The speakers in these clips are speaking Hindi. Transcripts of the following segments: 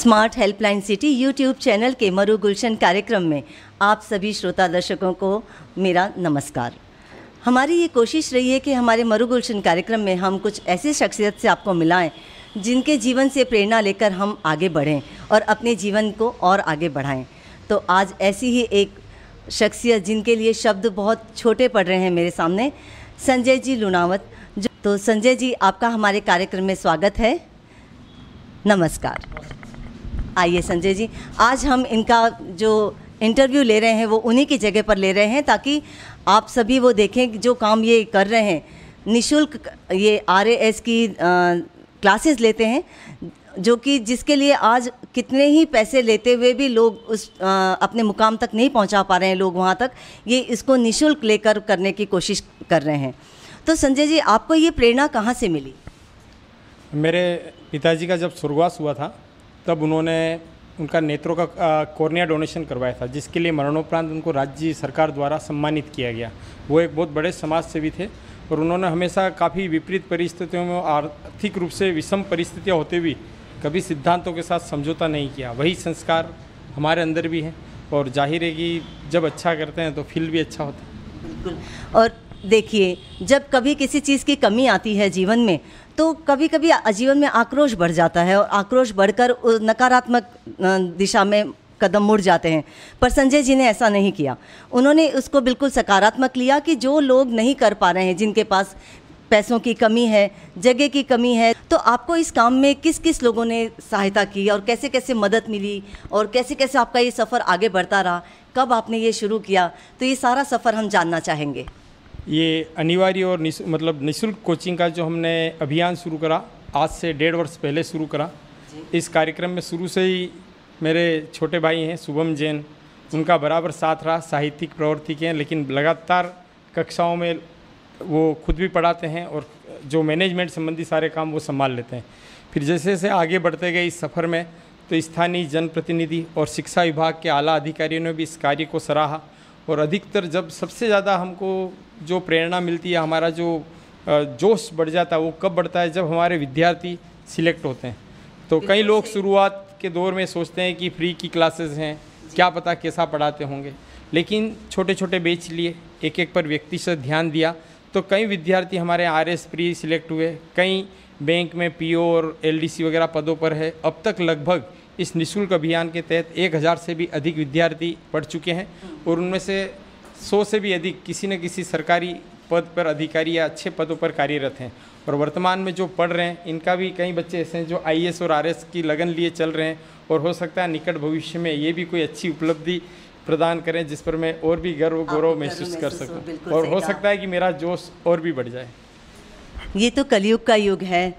Smart helpline city YouTube channel के मरु गुलशन कार्यक्रम में आप सभी श्रोता दर्शकों को मेरा नमस्कार। हमारी ये कोशिश रही है कि हमारे मरु गुलशन कार्यक्रम में हम कुछ ऐसी शख्सियत से आपको मिलाएं जिनके जीवन से प्रेरणा लेकर हम आगे बढ़ें और अपने जीवन को और आगे बढ़ाएं। तो आज ऐसी ही एक शख्सियत जिनके लिए शब्द बहुत छोटे पड़ रहे हैं मेरे सामने, संजय जी लुनावत। तो संजय जी, आपका हमारे कार्यक्रम में स्वागत है। नमस्कार। आइए संजय जी, आज हम इनका जो इंटरव्यू ले रहे हैं वो उन्हीं की जगह पर ले रहे हैं ताकि आप सभी वो देखें जो काम ये कर रहे हैं। निःशुल्क ये RAS की क्लासेस लेते हैं, जो कि जिसके लिए आज कितने ही पैसे लेते हुए भी लोग उस अपने मुकाम तक नहीं पहुंचा पा रहे हैं, लोग वहां तक ये इसको निःशुल्क लेकर करने की कोशिश कर रहे हैं। तो संजय जी, आपको ये प्रेरणा कहाँ से मिली? मेरे पिताजी का जब स्वर्गवास हुआ था तब उनका नेत्रों का कॉर्निया डोनेशन करवाया था, जिसके लिए मरणोपरांत उनको राज्य सरकार द्वारा सम्मानित किया गया। वो एक बहुत बड़े समाज सेवी थे और उन्होंने हमेशा काफ़ी विपरीत परिस्थितियों में, आर्थिक रूप से विषम परिस्थितियाँ होते हुए कभी सिद्धांतों के साथ समझौता नहीं किया। वही संस्कार हमारे अंदर भी है और जाहिर है कि जब अच्छा करते हैं तो फील भी अच्छा होता है। बिल्कुल। और देखिए, जब कभी किसी चीज़ की कमी आती है जीवन में तो कभी कभी जीवन में आक्रोश बढ़ जाता है और आक्रोश बढ़कर नकारात्मक दिशा में कदम मुड़ जाते हैं। पर संजय जी ने ऐसा नहीं किया। उन्होंने उसको बिल्कुल सकारात्मक लिया कि जो लोग नहीं कर पा रहे हैं, जिनके पास पैसों की कमी है, जगह की कमी है, तो आपको इस काम में किस किस लोगों ने सहायता की और कैसे कैसे मदद मिली और कैसे कैसे आपका ये सफ़र आगे बढ़ता रहा, कब आपने ये शुरू किया, तो ये सारा सफ़र हम जानना चाहेंगे। ये अनिवार्य और निःशुल्क कोचिंग का जो हमने अभियान शुरू करा, आज से 1.5 वर्ष पहले शुरू करा। इस कार्यक्रम में शुरू से ही मेरे छोटे भाई हैं शुभम जैन, उनका बराबर साथ रहा। साहित्यिक प्रवृत्ति के हैं, लेकिन लगातार कक्षाओं में वो खुद भी पढ़ाते हैं और जो मैनेजमेंट संबंधी सारे काम वो संभाल लेते हैं। फिर जैसे जैसे आगे बढ़ते गए इस सफ़र में तो स्थानीय जनप्रतिनिधि और शिक्षा विभाग के आला अधिकारियों ने भी इस कार्य को सराहा। और अधिकतर जब सबसे ज़्यादा हमको जो प्रेरणा मिलती है, हमारा जो जोश बढ़ जाता है, वो कब बढ़ता है? जब हमारे विद्यार्थी सिलेक्ट होते हैं। तो कई लोग शुरुआत के दौर में सोचते हैं कि फ्री की क्लासेस हैं, क्या पता कैसा पढ़ाते होंगे, लेकिन छोटे छोटे बैच लिए, एक एक पर व्यक्ति से ध्यान दिया तो कई विद्यार्थी हमारे RAS प्री सिलेक्ट हुए। कई बैंक में PO और LDC वगैरह पदों पर है। अब तक लगभग इस निःशुल्क अभियान के तहत 1000 से भी अधिक विद्यार्थी पढ़ चुके हैं और उनमें से 100 से भी अधिक किसी न किसी सरकारी पद पर, अधिकारी या अच्छे पदों पर कार्यरत हैं। और वर्तमान में जो पढ़ रहे हैं, इनका भी कई बच्चे ऐसे हैं जो IAS और RAS की लगन लिए चल रहे हैं और हो सकता है निकट भविष्य में ये भी कोई अच्छी उपलब्धि प्रदान करें जिस पर मैं और भी गर्व गौरव महसूस कर सकूं और हो सकता है कि मेरा जोश और भी बढ़ जाए। ये तो कलयुग का युग है,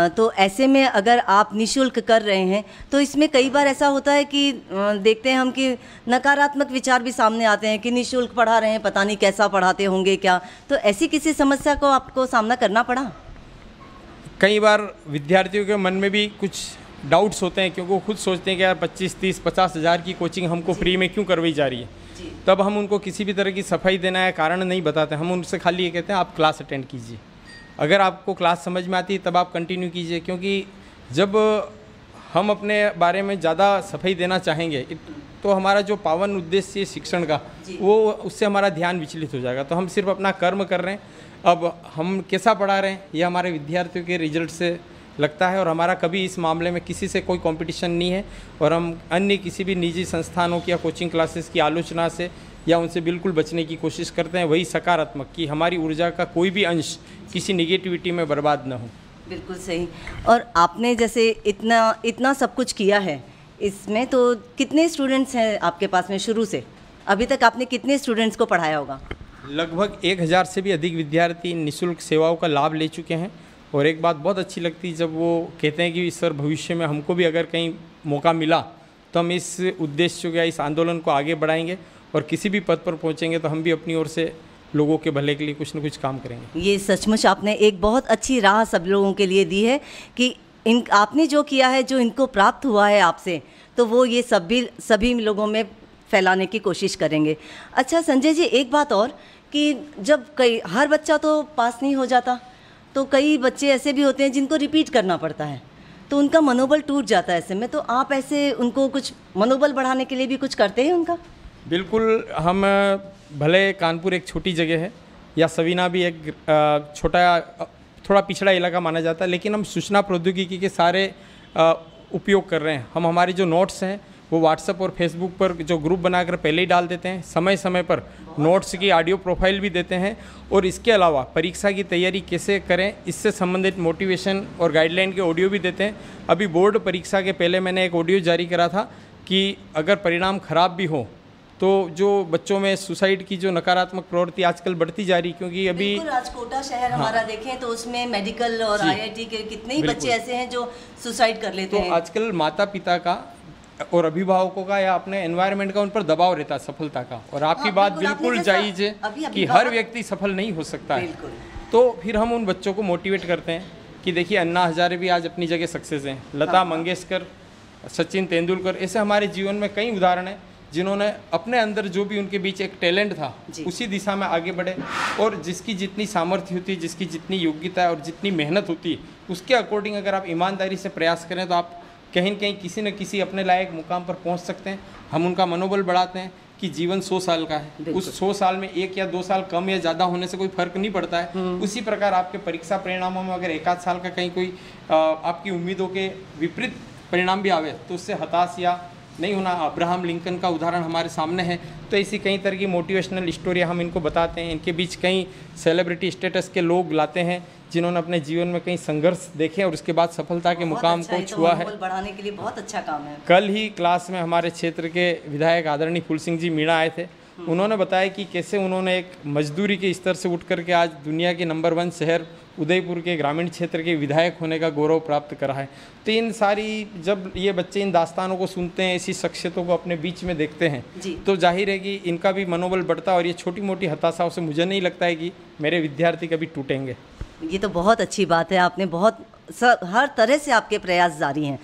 तो ऐसे में अगर आप निःशुल्क कर रहे हैं तो इसमें कई बार ऐसा होता है कि देखते हैं हम कि नकारात्मक विचार भी सामने आते हैं कि निःशुल्क पढ़ा रहे हैं, पता नहीं कैसा पढ़ाते होंगे क्या। तो ऐसी किसी समस्या को आपको सामना करना पड़ा? कई बार विद्यार्थियों के मन में भी कुछ डाउट्स होते हैं, क्योंकि वो खुद सोचते हैं कि यार 25, 30, 50 हज़ार की कोचिंग हमको फ्री में क्यों करवाई जा रही है। तब हम उनको किसी भी तरह की सफाई देना है कारण नहीं बताते। हम उनसे खाली ये कहते हैं आप क्लास अटेंड कीजिए, अगर आपको क्लास समझ में आती है तब आप कंटिन्यू कीजिए। क्योंकि जब हम अपने बारे में ज़्यादा सफाई देना चाहेंगे तो हमारा जो पावन उद्देश्य है शिक्षण का, वो उससे हमारा ध्यान विचलित हो जाएगा। तो हम सिर्फ अपना कर्म कर रहे हैं। अब हम कैसा पढ़ा रहे हैं ये हमारे विद्यार्थियों के रिजल्ट से लगता है और हमारा कभी इस मामले में किसी से कोई कंपटीशन नहीं है और हम अन्य किसी भी निजी संस्थानों की या कोचिंग क्लासेस की आलोचना से या उनसे बिल्कुल बचने की कोशिश करते हैं। वही सकारात्मक कि हमारी ऊर्जा का कोई भी अंश किसी निगेटिविटी में बर्बाद न हो। बिल्कुल सही। और आपने जैसे इतना सब कुछ किया है इसमें, तो कितने स्टूडेंट्स हैं आपके पास में शुरू से अभी तक? आपने कितने स्टूडेंट्स को पढ़ाया होगा? लगभग 1000 से भी अधिक विद्यार्थी निःशुल्क सेवाओं का लाभ ले चुके हैं। और एक बात बहुत अच्छी लगती है जब वो कहते हैं कि सर भविष्य में हमको भी अगर कहीं मौका मिला तो हम इस उद्देश्य या इस आंदोलन को आगे बढ़ाएंगे और किसी भी पद पर पहुंचेंगे तो हम भी अपनी ओर से लोगों के भले के लिए कुछ न कुछ काम करेंगे। ये सचमुच आपने एक बहुत अच्छी राह सब लोगों के लिए दी है कि आपने जो किया है, जो इनको प्राप्त हुआ है आपसे, तो वो ये सभी लोगों में फैलाने की कोशिश करेंगे। अच्छा संजय जी, एक बात और कि जब हर बच्चा तो पास नहीं हो जाता, तो कई बच्चे ऐसे भी होते हैं जिनको रिपीट करना पड़ता है। तो उनका मनोबल टूट जाता है ऐसे में। तो आप ऐसे उनको कुछ मनोबल बढ़ाने के लिए भी कुछ करते हैं उनका? बिल्कुल, हम भले कानपुर एक छोटी जगह है या सवीना भी एक छोटा थोड़ा पिछड़ा इलाका माना जाता है, लेकिन हम सूचना प्रौद्योगिकी के सारे उपयोग कर रहे हैं। हम हमारे जो नोट्स हैं वो व्हाट्सएप और फेसबुक पर जो ग्रुप बनाकर पहले ही डाल देते हैं, समय समय पर नोट्स की ऑडियो प्रोफाइल भी देते हैं, और इसके अलावा परीक्षा की तैयारी कैसे करें इससे संबंधित मोटिवेशन और गाइडलाइन के ऑडियो भी देते हैं। अभी बोर्ड परीक्षा के पहले मैंने एक ऑडियो जारी करा था कि अगर परिणाम खराब भी हो तो जो बच्चों में सुसाइड की जो नकारात्मक प्रवृत्ति आजकल बढ़ती जा रही, क्योंकि अभी राजकोटा शहर हमारा देखें तो उसमें मेडिकल और आईआईटी के कितने ही बच्चे ऐसे हैं जो सुसाइड कर लेते हैं। तो आजकल माता पिता का और अभिभावकों का या अपने एनवायरनमेंट का उन पर दबाव रहता है सफलता का, और आपकी बात बिल्कुल जायज है कि हर व्यक्ति सफल नहीं हो सकता है। तो फिर हम उन बच्चों को मोटिवेट करते हैं कि देखिए अन्ना हजारे भी आज अपनी जगह सक्सेस हैं, लता मंगेशकर, सचिन तेंदुलकर, ऐसे हमारे जीवन में कई उदाहरण हैं जिन्होंने अपने अंदर जो भी उनके बीच एक टैलेंट था उसी दिशा में आगे बढ़े, और जिसकी जितनी सामर्थ्य होती है, जिसकी जितनी योग्यता है और जितनी मेहनत होती है, उसके अकॉर्डिंग अगर आप ईमानदारी से प्रयास करें तो आप कहीं न कहीं किसी न किसी अपने लायक मुकाम पर पहुंच सकते हैं। हम उनका मनोबल बढ़ाते हैं कि जीवन 100 साल का है, उस 100 साल में 1 या 2 साल कम या ज़्यादा होने से कोई फर्क नहीं पड़ता है। उसी प्रकार आपके परीक्षा परिणामों में अगर 1 आध साल का कहीं कोई आपकी उम्मीदों के विपरीत परिणाम भी आवे तो उससे हताश या नहीं होना। अब्राहम लिंकन का उदाहरण हमारे सामने है। तो ऐसी कई तरह की मोटिवेशनल स्टोरियाँ हम इनको बताते हैं। इनके बीच कई सेलिब्रिटी स्टेटस के लोग लाते हैं जिन्होंने अपने जीवन में कई संघर्ष देखे और उसके बाद सफलता के मुकाम को छुआ है। बढ़ाने के लिए बहुत अच्छा काम है। कल ही क्लास में हमारे क्षेत्र के विधायक आदरणीय फूल सिंह जी मीणा आए थे। उन्होंने बताया कि कैसे उन्होंने एक मजदूरी के स्तर से उठ करके आज दुनिया के नंबर 1 शहर उदयपुर के ग्रामीण क्षेत्र के विधायक होने का गौरव प्राप्त करा है। तो इन सारी जब ये बच्चे इन दास्तानों को सुनते हैं, ऐसी शख्सियतों को अपने बीच में देखते हैं, तो जाहिर है कि इनका भी मनोबल बढ़ता है, और ये छोटी मोटी हताशाओं से मुझे नहीं लगता है कि मेरे विद्यार्थी कभी टूटेंगे। ये तो बहुत अच्छी बात है, आपने बहुत हर तरह से आपके प्रयास जारी हैं।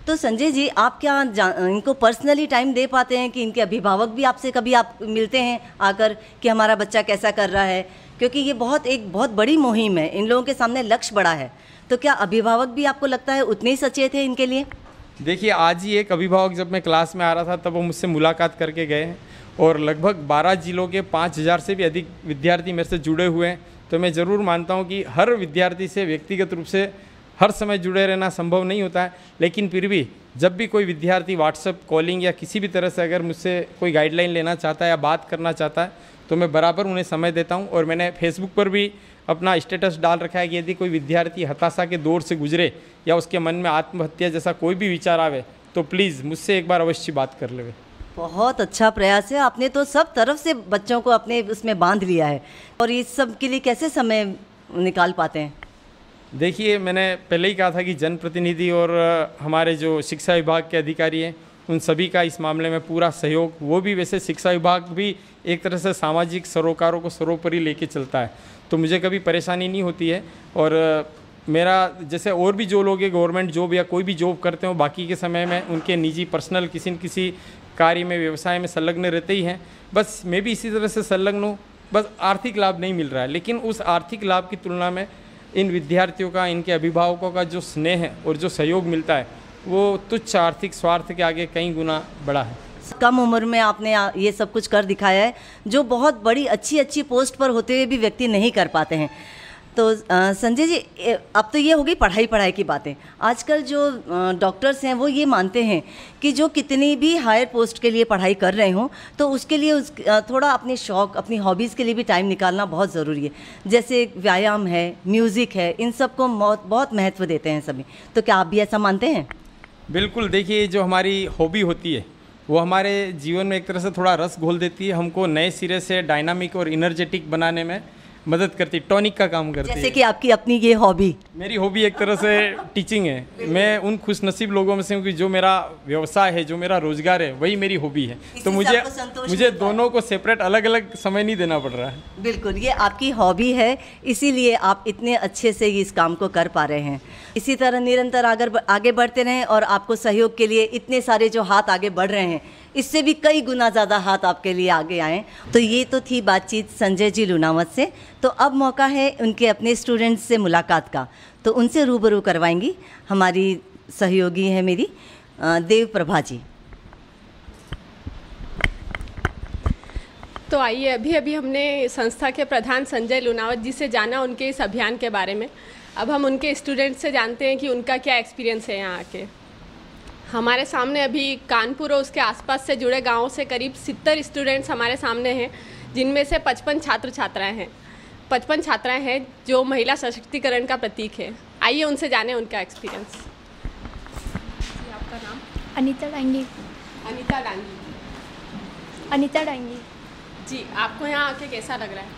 तो संजय जी, आप क्या इनको पर्सनली टाइम दे पाते हैं कि इनके अभिभावक भी आपसे कभी आप मिलते हैं आकर कि हमारा बच्चा कैसा कर रहा है? क्योंकि ये एक बहुत बड़ी मुहिम है, इन लोगों के सामने लक्ष्य बड़ा है। तो क्या अभिभावक भी आपको लगता है उतने ही सचेत हैं इनके लिए? देखिए, आज ही एक अभिभावक जब मैं क्लास में आ रहा था तब वो मुझसे मुलाकात करके गए हैं, और लगभग 12 जिलों के 5000 से भी अधिक विद्यार्थी मेरे से जुड़े हुए हैं। तो मैं ज़रूर मानता हूँ कि हर विद्यार्थी से व्यक्तिगत रूप से हर समय जुड़े रहना संभव नहीं होता है, लेकिन फिर भी जब भी कोई विद्यार्थी व्हाट्सएप कॉलिंग या किसी भी तरह से अगर मुझसे कोई गाइडलाइन लेना चाहता है या बात करना चाहता है तो मैं बराबर उन्हें समय देता हूं। और मैंने फेसबुक पर भी अपना स्टेटस डाल रखा है कि यदि कोई विद्यार्थी हताशा के दौर से गुजरे या उसके मन में आत्महत्या जैसा कोई भी विचार आवे तो प्लीज़ मुझसे एक बार अवश्य बात कर ले। बहुत अच्छा प्रयास है, आपने तो सब तरफ से बच्चों को अपने उसमें बांध लिया है। और इस सब के लिए कैसे समय निकाल पाते हैं? देखिए, मैंने पहले ही कहा था कि जनप्रतिनिधि और हमारे जो शिक्षा विभाग के अधिकारी हैं उन सभी का इस मामले में पूरा सहयोग, वो भी वैसे शिक्षा विभाग भी एक तरह से सामाजिक सरोकारों को सर्वोपरि लेके चलता है, तो मुझे कभी परेशानी नहीं होती है। और मेरा जैसे और भी जो लोग गवर्नमेंट जॉब या कोई भी जॉब करते हो, बाकी के समय में उनके निजी पर्सनल किसी न किसी कार्य में व्यवसाय में संलग्न रहते ही हैं, बस मैं भी इसी तरह से संलग्न हूँ। बस आर्थिक लाभ नहीं मिल रहा है, लेकिन उस आर्थिक लाभ की तुलना में इन विद्यार्थियों का, इनके अभिभावकों का जो स्नेह है और जो सहयोग मिलता है वो तुच्छ आर्थिक स्वार्थ के आगे कई गुना बड़ा है। कम उम्र में आपने ये सब कुछ कर दिखाया है जो बहुत बड़ी अच्छी पोस्ट पर होते हुए भी व्यक्ति नहीं कर पाते हैं। तो संजय जी, अब तो ये हो गई पढ़ाई की बातें। आजकल जो डॉक्टर्स हैं वो ये मानते हैं कि जो कितनी भी हायर पोस्ट के लिए पढ़ाई कर रहे हों तो उसके लिए थोड़ा अपने शौक़, अपनी हॉबीज़ के लिए भी टाइम निकालना बहुत ज़रूरी है। जैसे व्यायाम है, म्यूज़िक है, इन सब को बहुत महत्व देते हैं सभी। तो क्या आप भी ऐसा मानते हैं? बिल्कुल। देखिए, जो हमारी हॉबी होती है वो हमारे जीवन में एक तरह से थोड़ा रस घोल देती है, हमको नए सिरे से डायनामिक और इनर्जेटिक बनाने में मदद करती, टॉनिक का काम करती है। जैसे कि आपकी अपनी ये हॉबी? मेरी हॉबी एक तरह से टीचिंग है। मैं उन खुशनसीब लोगों में से हूँ कि जो मेरा व्यवसाय है, जो मेरा रोजगार है, वही मेरी हॉबी है। तो मुझे दोनों को सेपरेट अलग अलग समय नहीं देना पड़ रहा है। बिल्कुल, ये आपकी हॉबी है, इसीलिए आप इतने अच्छे से इस काम को कर पा रहे हैं। इसी तरह निरंतर आगे बढ़ते रहें और आपको सहयोग के लिए इतने सारे जो हाथ आगे बढ़ रहे हैं, इससे भी कई गुना ज़्यादा हाथ आपके लिए आगे आएँ। तो ये तो थी बातचीत संजय जी लूनावत से। तो अब मौका है उनके अपने स्टूडेंट्स से मुलाकात का, तो उनसे रूबरू करवाएंगी हमारी सहयोगी हैं मेरी देव प्रभा जी। तो आइए, अभी अभी हमने संस्था के प्रधान संजय लुनावत जी से जाना उनके इस अभियान के बारे में। अब हम उनके स्टूडेंट से जानते हैं कि उनका क्या एक्सपीरियंस है यहाँ आके। हमारे सामने अभी कानपुर और उसके आसपास से जुड़े गांवों से करीब 70 स्टूडेंट्स हमारे सामने हैं, जिनमें से 55 छात्र छात्राएं हैं। 55 छात्राएं हैं जो महिला सशक्तिकरण का प्रतीक है। आइए उनसे जाने उनका एक्सपीरियंस। आपका नाम? अनीता डांगी। अनीता डांगी। अनीता डांगी जी, आपको यहाँ आके कैसा लग रहा है?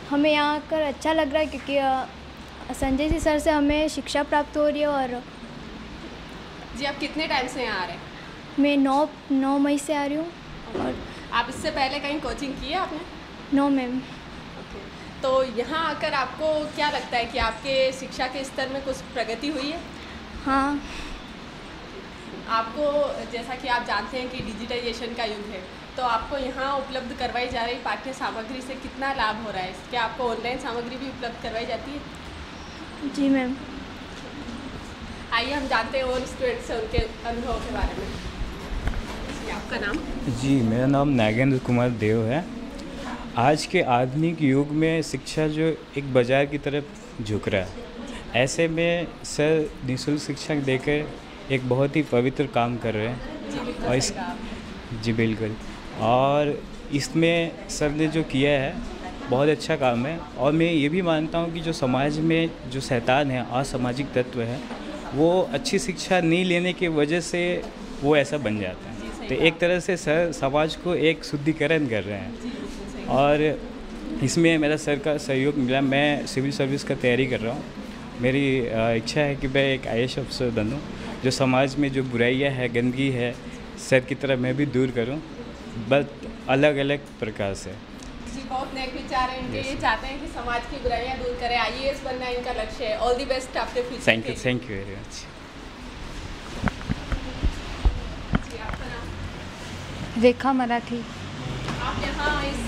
हमें यहाँ आकर अच्छा लग रहा है क्योंकि संजय जी सर से हमें शिक्षा प्राप्त हो रही है। और जी, आप कितने टाइम से यहाँ आ रहे हैं? मैं 9 मई से आ रही हूँ। और आप इससे पहले कहीं कोचिंग की है आपने? 9 मैम। ओके, तो यहाँ आकर आपको क्या लगता है कि आपके शिक्षा के स्तर में कुछ प्रगति हुई है? हाँ। आपको, जैसा कि आप जानते हैं कि डिजिटाइजेशन का युग है, तो आपको यहाँ उपलब्ध करवाई जा रही पाठ्य सामग्री से कितना लाभ हो रहा है? क्या आपको ऑनलाइन सामग्री भी उपलब्ध करवाई जाती है? जी मैम। आइए हम जानते हैं और स्टूडेंट से उनके अनुभव के बारे में। जी, आपका नाम? जी, मेरा नाम नागेंद्र कुमार देव है। आज के आधुनिक युग में शिक्षा जो एक बाजार की तरफ झुक रहा है, ऐसे में सर निःशुल्क शिक्षा देकर एक बहुत ही पवित्र काम कर रहे हैं। और इस जी बिल्कुल, और इसमें सर ने जो किया है बहुत अच्छा काम है। और मैं ये भी मानता हूँ कि जो समाज में जो शैतान है, असामाजिक तत्व है, वो अच्छी शिक्षा नहीं लेने की वजह से वो ऐसा बन जाता है। तो एक तरह से सर समाज को एक शुद्धिकरण कर रहे हैं और इसमें मेरा सर का सहयोग मिला। मैं सिविल सर्विस का तैयारी कर रहा हूँ। मेरी इच्छा है कि मैं एक IAS अफसर बनूँ, जो समाज में जो बुराइयाँ है, गंदगी है, सर की तरह मैं भी दूर करूँ, बट अलग अलग प्रकार से। जी, बहुत नेक विचार हैं इनके। ये चाहते हैं कि समाज की बुराइयां दूर करें। IAS बनना इनका लक्ष्य है। ऑल द बेस्ट आपके फ्यूचर। Thank you very much. जी, आपका नाम? रेखा मराठी। आप यहाँ इस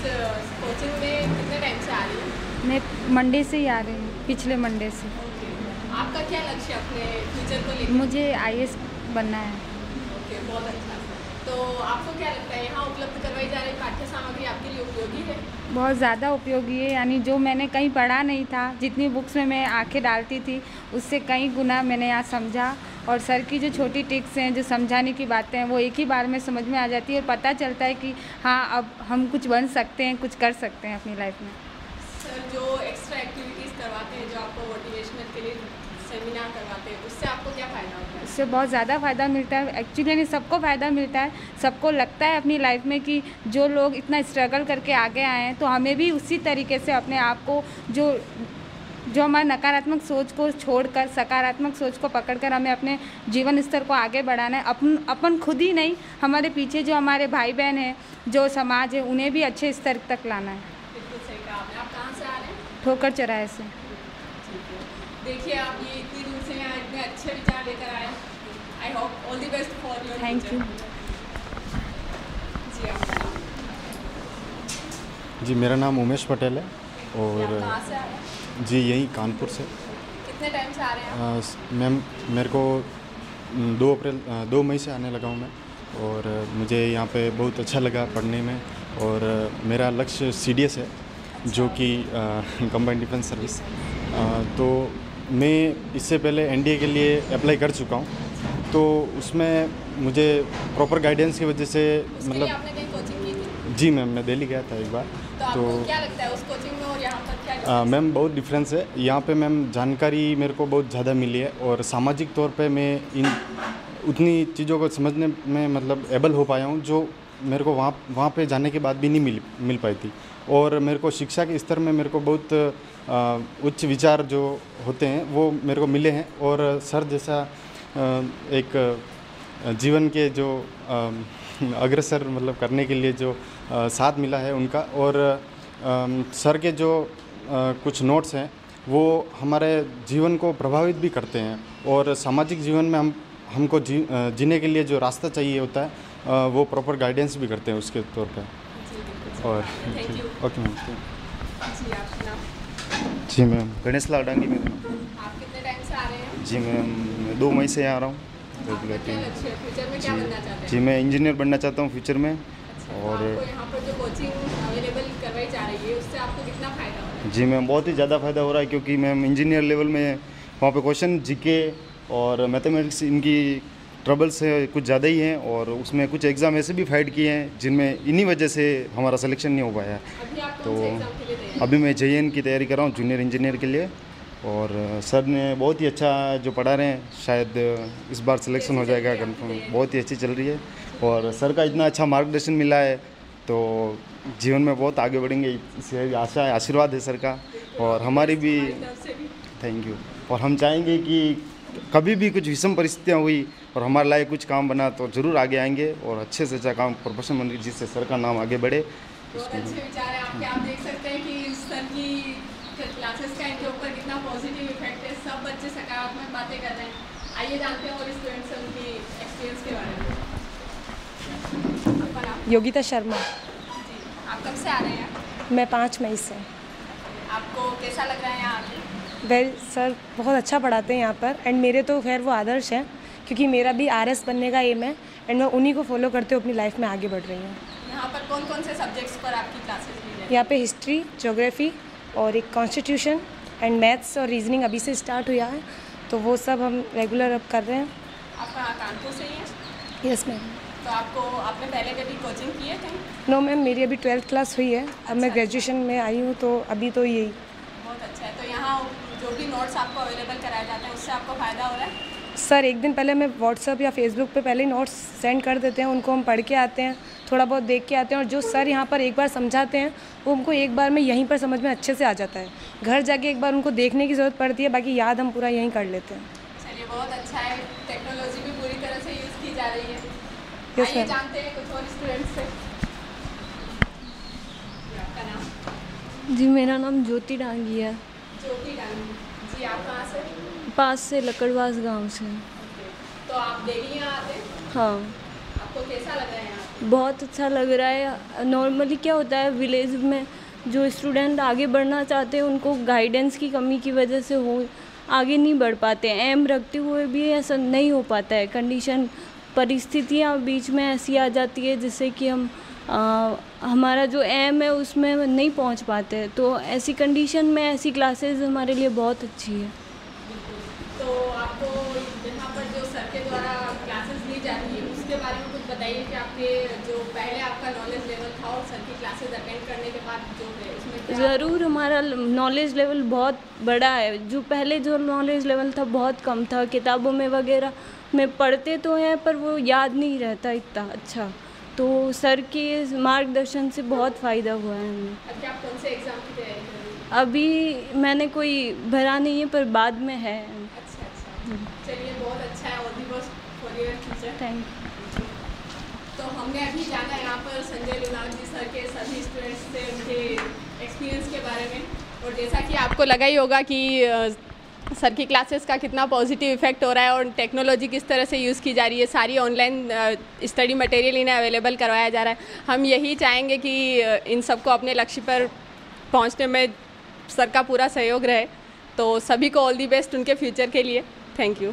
कोचिंग में कितने टाइम से आ रही हैं? मैं मंडे से ही आ रही हूँ, पिछले मंडे से। आपका क्या लक्ष्य है अपने फ्यूचर को लेकर? मुझे IAS बनना है। ओके, बहुत अच्छा। तो आपको क्या लगता है यहाँ उपलब्ध करवाई जा रही पाठ्य सामग्री आपके लिए उपयोगी है? बहुत ज़्यादा उपयोगी है। यानी जो मैंने कहीं पढ़ा नहीं था, जितनी बुक्स में मैं आंखें डालती थी, उससे कई गुना मैंने यहाँ समझा। और सर की जो छोटी टिप्स हैं, जो समझाने की बातें हैं, वो एक ही बार में समझ में आ जाती है और पता चलता है कि हाँ, अब हम कुछ बन सकते हैं, कुछ कर सकते हैं अपनी लाइफ में। सर जो एक्स्ट्रा एक्टिविटीज़ करवाते हैं, जो आपको मोटिवेशनल के लिए सेमिनार करवाते हैं, उससे आपको क्या फ़ायदा होता है? इससे बहुत ज़्यादा फ़ायदा मिलता है। एक्चुअली नहीं, सबको फ़ायदा मिलता है। सबको लगता है अपनी लाइफ में कि जो लोग इतना स्ट्रगल करके आगे आए हैं, तो हमें भी उसी तरीके से अपने आप को जो हमारे नकारात्मक सोच को छोड़कर सकारात्मक सोच को पकड़कर हमें अपने जीवन स्तर को आगे बढ़ाना है। अपन खुद ही नहीं, हमारे पीछे जो हमारे भाई बहन हैं, जो समाज है, उन्हें भी अच्छे स्तर तक लाना है। बिल्कुल सही कहा आपने। आप कहाँ से आ रहे हैं? ठोकर चौराहे से। देखिए, आप ये इतनी दूर से यहाँ इतने अच्छे विचार लेकर आए। I hope all the best for your. Thank you. जी, आपका नाम? जी, मेरा नाम उमेश पटेल है। और आप कहाँ से आ रहे हैं? जी, यहीं कानपुर से। कितने टाइम से आ रहे हैं आप? मैम, मेरे को 2 मई से आने लगा हूँ मैं। और मुझे यहाँ पे बहुत अच्छा लगा पढ़ने में। और मेरा लक्ष्य CDS है, जो कि कंबाइंड डिफेंस सर्विस। तो मैं इससे पहले NDA के लिए अप्लाई कर चुका हूँ, तो उसमें मुझे प्रॉपर गाइडेंस की वजह से मतलब आपने कहीं कोचिंग की थी? जी मैम, मैं दिल्ली गया था एक बार। तो आपको क्या लगता है उस कोचिंग में और यहाँ पर क्या? मैम, बहुत डिफरेंस है। यहाँ पे मैम जानकारी मेरे को बहुत ज़्यादा मिली है और सामाजिक तौर पे मैं इन उतनी चीज़ों को समझने में मतलब एबल हो पाया हूँ, जो मेरे को वहाँ पे जाने के बाद भी नहीं मिल पाई थी। और मेरे को शिक्षा के स्तर में मेरे को बहुत उच्च विचार जो होते हैं वो मेरे को मिले हैं। और सर जैसा एक जीवन के जो अग्रसर मतलब करने के लिए जो साथ मिला है उनका। और सर के जो कुछ नोट्स हैं वो हमारे जीवन को प्रभावित भी करते हैं। और सामाजिक जीवन में हमको जीने के लिए जो रास्ता चाहिए होता है वो प्रॉपर गाइडेंस भी करते हैं उसके तौर पे। और ओके मैम। जी, आपका नाम? जी मैम, गणेश लाल डांगी मेरा नाम। आप कितने टाइम से आ रहे हैं? जी मैम, 2 मई से यहाँ आ रहा हूँ। रेगुलर लक्ष्य है फ्यूचर में, क्या बनना चाहते हैं? जी, मैं इंजीनियर बनना चाहता हूँ फ्यूचर में। और तो आपको यहाँ पर जो कोचिंग अवेलेबल करवाई जा रही है उससे आपको कितना फ़ायदा हो रहा है? जी मैम, बहुत ही ज़्यादा फ़ायदा हो रहा है, क्योंकि मैम इंजीनियर लेवल में वहाँ पे क्वेश्चन जीके और मैथमेटिक्स इनकी ट्रबल्स है कुछ ज़्यादा ही हैं, और उसमें कुछ एग्ज़ाम ऐसे भी फाइट किए हैं जिनमें इन्हीं वजह से हमारा सिलेक्शन नहीं हो पाया। अभी आप तो कौन से एग्जाम के लिए तैयारी? अभी मैं JN की तैयारी कर रहा हूँ, जूनियर इंजीनियर के लिए। और सर ने बहुत ही अच्छा जो पढ़ा रहे हैं, शायद इस बार सिलेक्शन हो जाएगा कंफर्म। बहुत ही अच्छी चल रही है, और सर का इतना अच्छा मार्गदर्शन मिला है तो जीवन में बहुत आगे बढ़ेंगे, इसे आशा है, आशीर्वाद है सर का। और हमारी भी थैंक यू। और हम चाहेंगे कि कभी भी कुछ विषम परिस्थितियाँ हुई और हमारे लायक कुछ काम बना तो ज़रूर आगे आएंगे और अच्छे से अच्छा काम प्रोफेशन बने, जिससे सर का नाम आगे बढ़े। बहुत अच्छे विचार हैं आपके। आप देख सकते हैं कि सर की क्लासेस का इनके ऊपर कितना पॉजिटिव इफेक्ट है। सब बच्चे सकारात्मक बातें कर रहे हैं। आइए जानते हैं और स्टूडेंट्स से उनकी एक्सपीरियंस के बारे में। योगिता शर्मा। जी, आप कब से आ रहे हैं? मैं 5 मई से। आपको कैसा लग रहा है यहाँ आके? वेल सर बहुत अच्छा पढ़ाते हैं यहाँ पर, एंड मेरे तो खैर वो आदर्श हैं, क्योंकि मेरा भी RS बनने का एम है, एंड मैं उन्हीं को फॉलो करते हुए अपनी लाइफ में आगे बढ़ रही हूँ। यहाँ पर कौन कौन से सब्जेक्ट्स पर आपकी क्लासेस ली जाती हैं? यहाँ पे हिस्ट्री, ज्योग्राफी और एक कॉन्स्टिट्यूशन एंड मैथ्स और रीजनिंग अभी से स्टार्ट हुआ है, तो वो सब हम रेगुलर अब कर रहे हैं। आप कहाँ कानपुर से ही हैं? Yes ma'am. तो आपने पहले कभी कोचिंग की है कहीं? नो मैम, मेरी अभी 12th क्लास हुई है, अब मैं ग्रेजुएशन में आई हूँ, तो अभी तो यही। बहुत अच्छा है। तो यहाँ जो भी नोट्स आपको अवेलेबल कराए जाते हैं उससे आपको फ़ायदा हो रहा है? सर एक दिन पहले मैं व्हाट्सअप या फेसबुक पे पहले ही नोट्स सेंड कर देते हैं, उनको हम पढ़ के आते हैं, थोड़ा बहुत देख के आते हैं, और जो सर यहाँ पर एक बार समझाते हैं वो हमको एक बार में यहीं पर समझ में अच्छे से आ जाता है। घर जाके एक बार उनको देखने की ज़रूरत पड़ती है, बाकी याद हम पूरा यहीं कर लेते हैं। चलिए, बहुत अच्छा है। टेक्नोलॉजी भी पूरी तरह से यूज़ की जा रही है। Yes, आइए ma'am. जानते हैं कुछ और स्टूडेंट्स से। आपका नाम? जी, मेरा नाम ज्योति डांगी है। ज्योति डांगी जी, आप कहाँ से? पास से लकड़वास गांव से। तो आप डेली यहाँ आते हैं? हाँ, आपको कैसा लग रहा है यहाँ? बहुत अच्छा लग रहा है। नॉर्मली क्या होता है, विलेज में जो स्टूडेंट आगे बढ़ना चाहते हैं उनको गाइडेंस की कमी की वजह से वो आगे नहीं बढ़ पाते हैं। एम रखते हुए भी ऐसा नहीं हो पाता है। कंडीशन, परिस्थितियाँ बीच में ऐसी आ जाती है जिससे कि हम हमारा जो एम है उसमें नहीं पहुंच पाते हैं। तो ऐसी कंडीशन में ऐसी क्लासेस हमारे लिए बहुत अच्छी है। तो आपको यहाँ पर जो सर के द्वारा क्लासेस ली जाती है उसके बारे में कुछ बताइए कि आपके जो पहले आपका नॉलेज लेवल था और सर की क्लासेस अटेंड करने के बाद जो है उसमें क्या? ज़रूर, हमारा नॉलेज लेवल बहुत बड़ा है। जो पहले जो नॉलेज लेवल था बहुत कम था, किताबों में वगैरह में पढ़ते तो हैं पर वो याद नहीं रहता इतना अच्छा। तो सर के मार्गदर्शन से बहुत फ़ायदा हुआ है हमें। अभी आप कौन से एग्ज़ाम की तैयारी कर रही हैं? अभी मैंने कोई भरा नहीं है पर बाद में है। अच्छा, चलिए, बहुत अच्छा है। All the best for your future. Thank you. तो हमने अभी जाना यहाँ पर संजय लुनावत जी सर के सभी स्टूडेंट्स से उनके एक्सपीरियंस के बारे में, और जैसा कि आपको लगा ही होगा कि सर की क्लासेस का कितना पॉजिटिव इफेक्ट हो रहा है और टेक्नोलॉजी किस तरह से यूज़ की जा रही है। सारी ऑनलाइन स्टडी मटेरियल इन्हें अवेलेबल करवाया जा रहा है। हम यही चाहेंगे कि इन सबको अपने लक्ष्य पर पहुंचने में सर का पूरा सहयोग रहे। तो सभी को ऑल दी बेस्ट उनके फ्यूचर के लिए। Thank you.